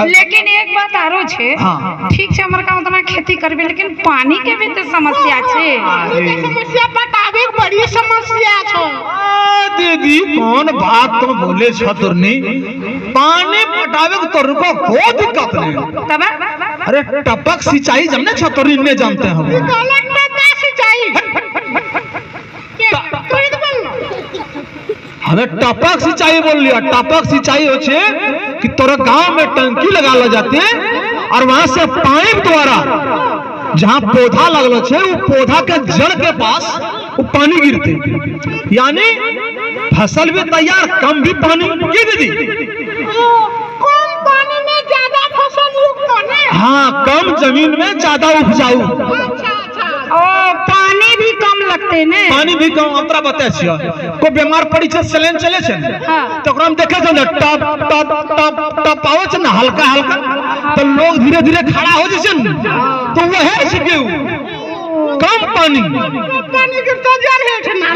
लेकिन एक बात आरो छे, ठीक छे हमर का उतना खेती करबे, लेकिन पानी के भी तो समस्या छे। समस्या पटावे बड़ी समस्या छो। दीदी कौन बात तो बोले छतुरनी, पानी पटावे तो रुको कोई दिक्कत नहीं। तब अरे टपक सिंचाई जमने छतुरनी में जानते हैं हम। हमें टपक सिंचाई बोल लिया। टपक सिंचाई हो छे कि तोरा गांव में टंकी लगा ला जाती है और वहां से पाइप द्वारा जहां पौधा लगल छे वो पौधा के जड़ के पास वो पानी गिरते, यानी फसल भी तैयार, कम भी पानी की दीदी। कम पानी में ज्यादा फसल उगता। हाँ, कम जमीन में ज्यादा उपजाऊ। ओ पानी भी कम लगते ने। पानी भी कम। अंतरा बता छियो को बीमार पड़ी छे, सेलेन चले छे तो ओकरा में देखे छे ना टप टप टप टप आवे छे ना हल्का हल्का, तो लोग धीरे धीरे खड़ा हो जैसे तो वह है छिके कम पानी गिरता जा रहे थे ना।